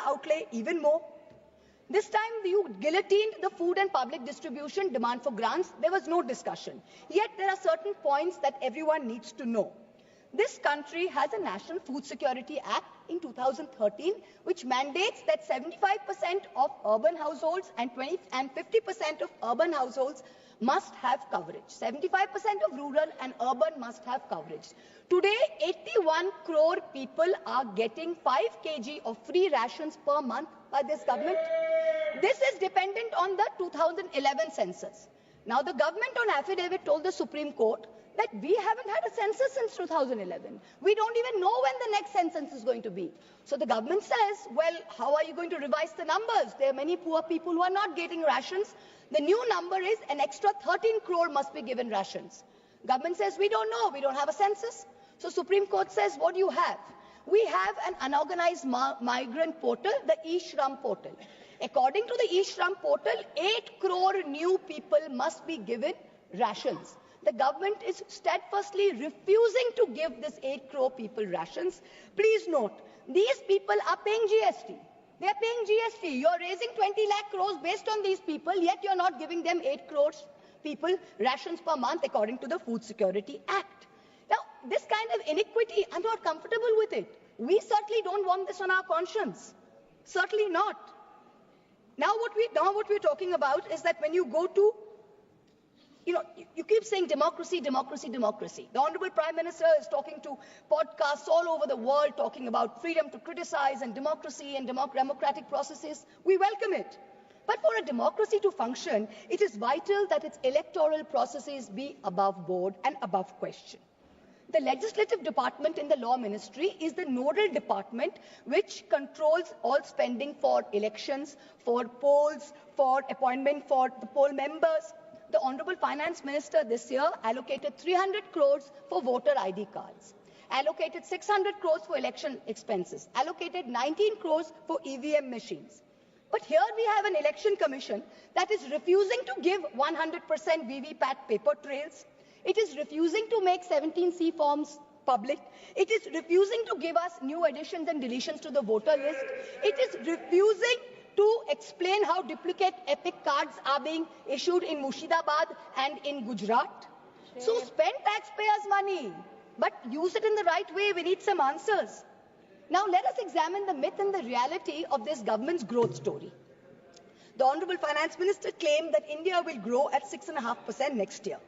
the outlay even more. This time you guillotined the food and public distribution demand for grants. There was no discussion. Yet there are certain points that everyone needs to know. This country has a National Food Security Act in 2013, which mandates that 75% of urban households and 50% of urban households must have coverage. 75% of rural and urban must have coverage. Today, 81 crore people are getting 5 kg of free rations per month by this government. This is dependent on the 2011 census. Now, the government on affidavit told the Supreme Court that we haven't had a census since 2011. We don't even know when the next census is going to be. So the government says, well, how are you going to revise the numbers? There are many poor people who are not getting rations. The new number is an extra 13 crore must be given rations. Government says, we don't know. We don't have a census. So Supreme Court says, what do you have? We have an unorganized migrant portal, the eShram portal. According to the eShram portal, 8 crore new people must be given rations. The government is steadfastly refusing to give this 8 crore people rations. Please note, these people are paying GST. They are paying GST. You're raising 20 lakh crores based on these people, yet you're not giving them 8 crores people rations per month according to the Food Security Act. Now, this kind of iniquity, I'm not comfortable with it. We certainly don't want this on our conscience. Certainly not. Now what we're talking about is that when you go to, you keep saying democracy, democracy, democracy. The Honorable Prime Minister is talking to podcasts all over the world talking about freedom to criticize and democracy and democratic processes. We welcome it. But for a democracy to function, it is vital that its electoral processes be above board and above question. The legislative department in the law ministry is the nodal department which controls all spending for elections, for polls, for appointment for the poll members. The Honorable Finance Minister this year allocated 300 crores for voter ID cards, allocated 600 crores for election expenses, allocated 19 crores for EVM machines. But here we have an election commission that is refusing to give 100% VVPAT paper trails. It is refusing to make 17C forms public. It is refusing to give us new additions and deletions to the voter list. It is refusing to explain how duplicate epic cards are being issued in Murshidabad and in Gujarat. So spend taxpayers' money, but use it in the right way. We need some answers. Now let us examine the myth and the reality of this government's growth story. The Honorable Finance Minister claimed that India will grow at 6.5% next year.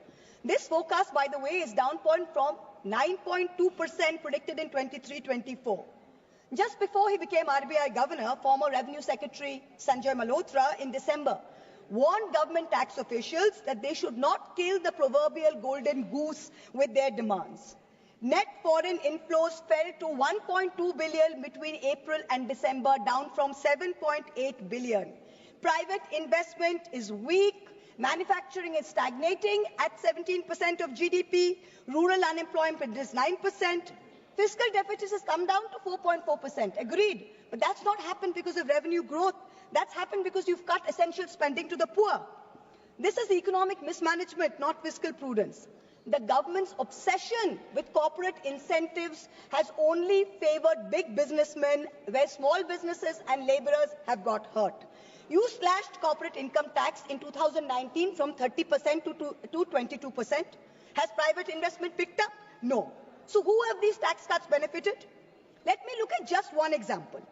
This forecast, by the way, is down from 9.2% predicted in 23-24. Just before he became RBI Governor, former Revenue Secretary Sanjay Malhotra in December warned government tax officials that they should not kill the proverbial golden goose with their demands. Net foreign inflows fell to 1.2 billion between April and December, down from 7.8 billion. Private investment is weak. Manufacturing is stagnating at 17% of GDP. Rural unemployment is 9%. Fiscal deficit has come down to 4.4%. Agreed. But that's not happened because of revenue growth. That's happened because you've cut essential spending to the poor. This is economic mismanagement, not fiscal prudence. The government's obsession with corporate incentives has only favored big businessmen, where small businesses and laborers have got hurt. You slashed corporate income tax in 2019 from 30% to 22%. Has private investment picked up? No. So who have these tax cuts benefited? Let me look at just one example.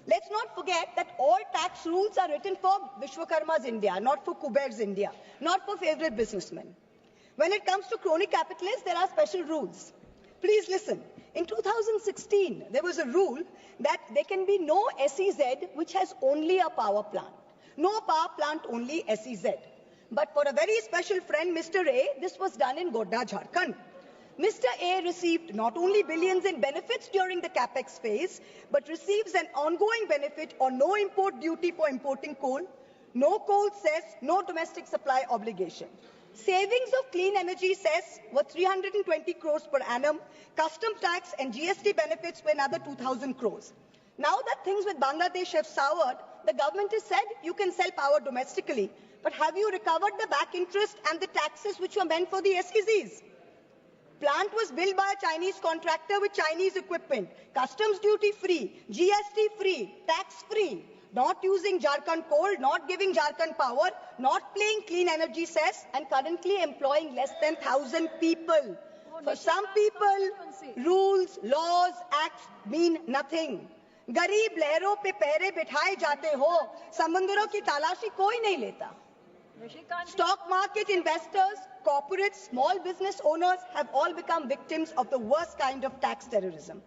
Let's not forget that all tax rules are written for Vishwakarma's India, not for Kuber's India, not for favorite businessmen. When it comes to crony capitalists, there are special rules. Please listen. In 2016, there was a rule that there can be no SEZ which has only a power plant. No power plant, only SEZ. But for a very special friend, Mr. A, this was done in Godda, Jharkhand. Mr. A received not only billions in benefits during the capex phase, but receives an ongoing benefit on no import duty for importing coal, no coal cess, no domestic supply obligation. Savings of clean energy cess were 320 crores per annum. Custom tax and GST benefits were another 2,000 crores. Now that things with Bangladesh have soured, the government has said you can sell power domestically. But have you recovered the back interest and the taxes which were meant for the SEZs? Plant was built by a Chinese contractor with Chinese equipment. Customs duty free, GST free, tax free. not using Jharkhand coal, not giving Jharkhand power, not paying clean energy cess, and currently employing less than 1,000 people. For some people, rules, laws, acts mean nothing. गरीब लहरों पे पहरे बिठाए जाते हो, समंदरों की तलाशी कोई नहीं लेता. Stock market investors, corporates, small business owners have all become victims of the worst kind of tax terrorism.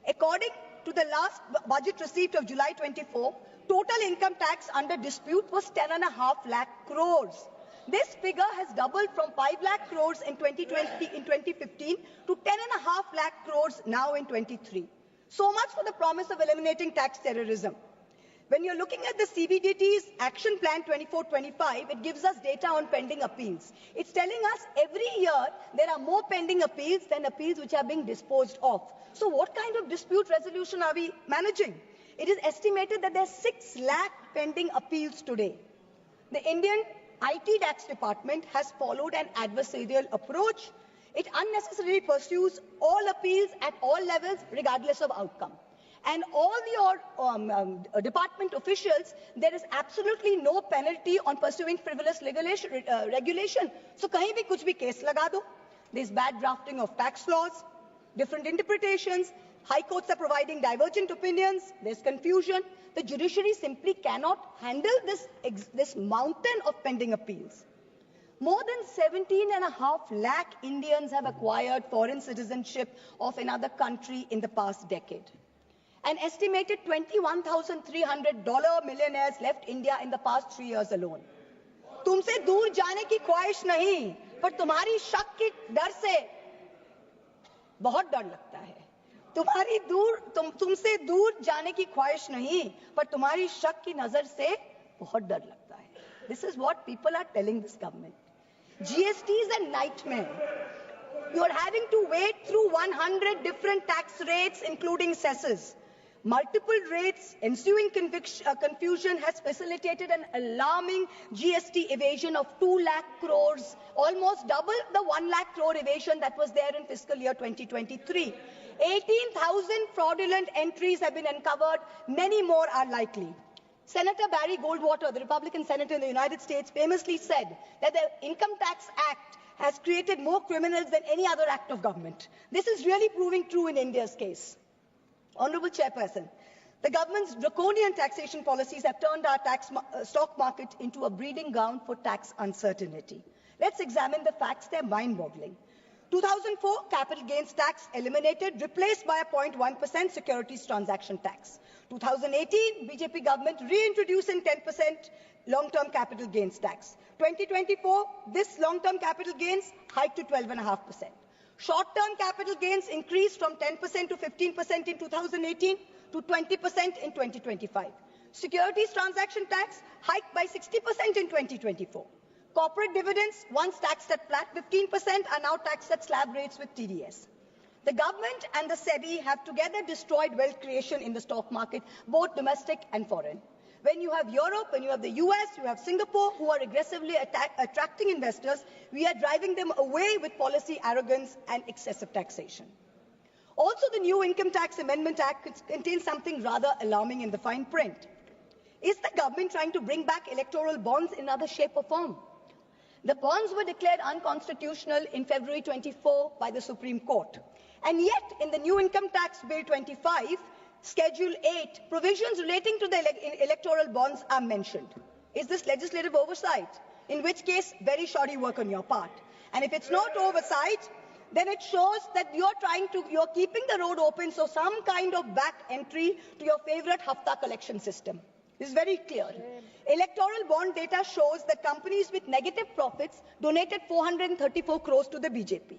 According to the last budget receipt of July 24, total income tax under dispute was 10.5 lakh crores. This figure has doubled from 5 lakh crores in 2015 to 10.5 lakh crores now in 23. So much for the promise of eliminating tax terrorism. When you're looking at the CBDT's Action Plan 24-25, it gives us data on pending appeals. It's telling us every year there are more pending appeals than appeals which are being disposed of. So what kind of dispute resolution are we managing? It is estimated that there are 6 lakh pending appeals today. The Indian IT tax department has followed an adversarial approach. It unnecessarily pursues all appeals at all levels, regardless of outcome. And all the department officials, there is absolutely no penalty on pursuing frivolous regulation. So, kahin bhi kuch bhi case laga do. There's bad drafting of tax laws, different interpretations. High courts are providing divergent opinions. There's confusion. The judiciary simply cannot handle this mountain of pending appeals. More than 17.5 lakh Indians have acquired foreign citizenship of another country in the past decade. An estimated $21,300 millionaires left India in the past 3 years alone. तुमसे दूर जाने की ख्वाहिश नहीं, पर तुम्हारी शक की डर से बहुत डर लगता है. तुमसे दूर जाने की ख्वाहिश नहीं, पर तुम्हारी शक की नजर से बहुत डर लगता है. This is what people are telling this government. GST is a nightmare. You are having to wade through 100 different tax rates, including cesses. Multiple rates, ensuing confusion has facilitated an alarming GST evasion of 2 lakh crores, almost double the 1 lakh crore evasion that was there in fiscal year 2023. 18,000 fraudulent entries have been uncovered. Many more are likely. Senator Barry Goldwater, the Republican senator in the United States, famously said that the Income Tax Act has created more criminals than any other act of government. This is really proving true in India's case. Honorable Chairperson, the government's draconian taxation policies have turned our stock market into a breeding ground for tax uncertainty. Let's examine the facts. They're mind-boggling. 2004, capital gains tax eliminated, replaced by a 0.1% securities transaction tax. 2018, BJP government reintroducing 10% long-term capital gains tax. 2024, this long-term capital gains hiked to 12.5%. Short-term capital gains increased from 10% to 15% in 2018 to 20% in 2025. Securities transaction tax hiked by 60% in 2024. Corporate dividends, once taxed at flat 15%, are now taxed at slab rates with TDS. The government and the SEBI have together destroyed wealth creation in the stock market, both domestic and foreign. When you have Europe, when you have the US, you have Singapore, who are aggressively attracting investors, we are driving them away with policy arrogance and excessive taxation. Also, the new Income Tax Amendment Act contains something rather alarming in the fine print. Is the government trying to bring back electoral bonds in other shape or form? The bonds were declared unconstitutional in February 24 by the Supreme Court. And yet, in the new Income Tax Bill 25, Schedule 8, provisions relating to the electoral bonds are mentioned. Is this legislative oversight? In which case, very shoddy work on your part. And if it's not oversight, then it shows that you're keeping the road open so some kind of back entry to your favorite Hafta collection system. This is very clear. Electoral bond data shows that companies with negative profits donated 434 crores to the BJP.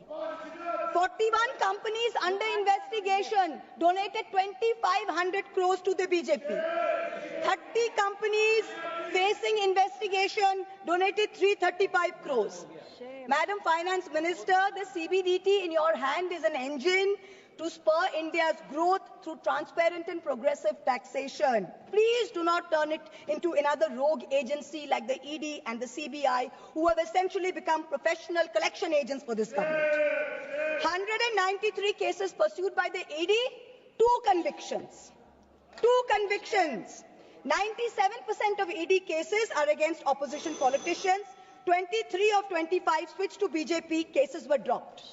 41 companies under investigation donated 2,500 crores to the BJP. 30 companies facing investigation donated 335 crores. Madam Finance Minister, the CBDT in your hand is an engine to spur India's growth through transparent and progressive taxation. Please do not turn it into another rogue agency like the ED and the CBI, who have essentially become professional collection agents for this government. 193 cases pursued by the ED, 2 convictions. 2 convictions. 97% of ED cases are against opposition politicians. 23 of 25 switched to BJP, cases were dropped.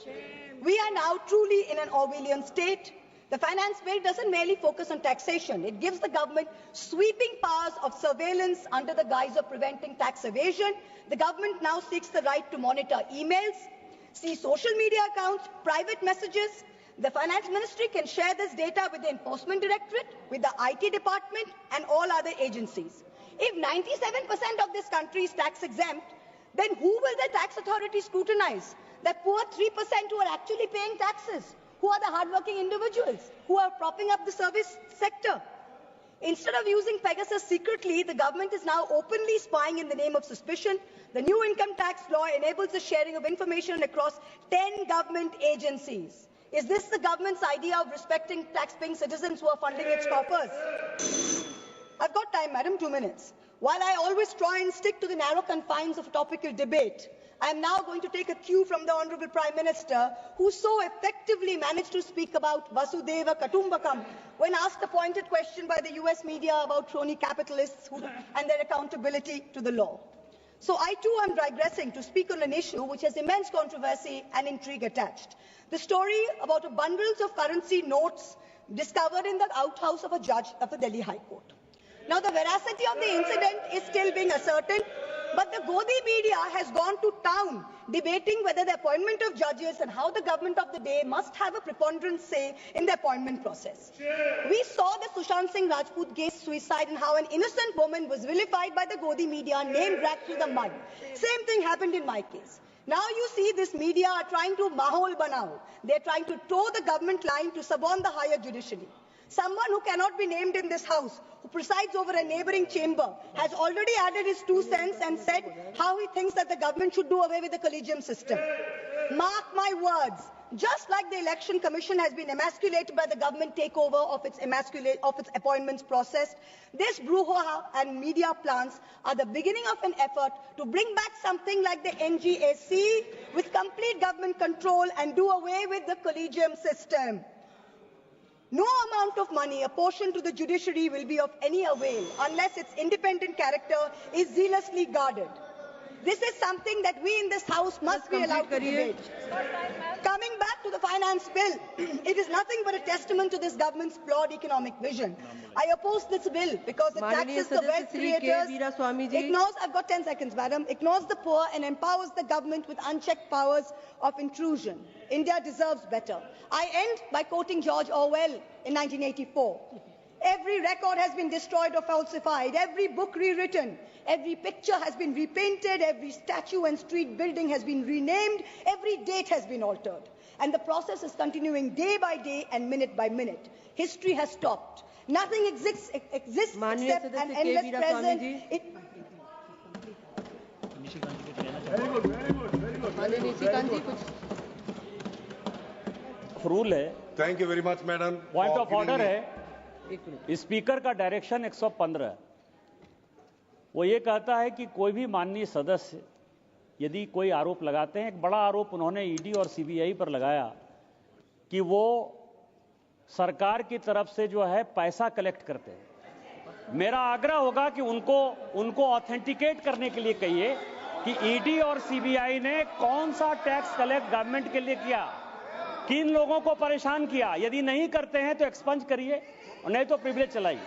We are now truly in an Orwellian state. The finance bill doesn't merely focus on taxation. It gives the government sweeping powers of surveillance under the guise of preventing tax evasion. The government now seeks the right to monitor emails, see social media accounts, private messages. The finance ministry can share this data with the enforcement directorate, with the IT department and all other agencies. If 97% of this country is tax exempt, then who will the tax authority scrutinize? The poor 3% who are actually paying taxes, who are the hardworking individuals, who are propping up the service sector. Instead of using Pegasus secretly, the government is now openly spying in the name of suspicion. The new income tax law enables the sharing of information across 10 government agencies. Is this the government's idea of respecting tax-paying citizens who are funding its coffers? I've got time, madam, 2 minutes. While I always try and stick to the narrow confines of topical debate, I am now going to take a cue from the Honourable Prime Minister, who so effectively managed to speak about Vasudhaiva Kutumbakam when asked a pointed question by the US media about crony capitalists and their accountability to the law. So I too am digressing to speak on an issue which has immense controversy and intrigue attached. The story about a bundles of currency notes discovered in the outhouse of a judge of the Delhi High Court. Now, the veracity of the incident is still being ascertained, but the Godi media has gone to town debating whether the appointment of judges and how the government of the day must have a preponderant say in the appointment process. We saw the Sushant Singh Rajput case suicide and how an innocent woman was vilified by the Godi media, name dragged through the mud. Same thing happened in my case. Now you see this media are trying to mahol banao. They're trying to toe the government line to suborn the higher judiciary. Someone who cannot be named in this house, who presides over a neighbouring chamber, has already added his 2 cents and said how he thinks that the government should do away with the collegium system. Mark my words, just like the Election Commission has been emasculated by the government takeover of its appointments process, this brouhaha and media plants are the beginning of an effort to bring back something like the NGAC with complete government control and do away with the collegium system. No amount of money apportioned to the judiciary will be of any avail unless its independent character is zealously guarded. This is something that we in this House must be allowed to debate. Coming back to the finance bill, it is nothing but a testament to this government's flawed economic vision. I oppose this bill because it taxes the wealth creators, ignores, I've got 10 seconds, madam, ignores the poor and empowers the government with unchecked powers of intrusion. India deserves better. I end by quoting George Orwell in 1984. Every record has been destroyed or falsified, every book rewritten, every picture has been repainted, every statue and street building has been renamed, every date has been altered. And the process is continuing day by day and minute by minute. History has stopped. Nothing exists except an endless present. Rule है। Thank you very much madam. Point of order है, speaker का direction 115 है। वो ये कहता है कि कोई भी माननीय सदस्य यदि कोई आरोप लगाते हैं, एक बड़ा आरोप उन्होंने ईडी और सीबीआई पर लगाया कि वो सरकार की तरफ से जो है पैसा कलेक्ट करते हैं। मेरा आग्रह होगा कि उनको ऑथेंटिकेट करने के लिए कहिए कि ईडी और सीबीआई ने कौन सा टैक्स कलेक्ट गवर्नमेंट के लिए किया, किन लोगों को परेशान किया। यदि नहीं करते हैं तो एक्सपंज करिए और नहीं तो प्रिविलेज चलाइए।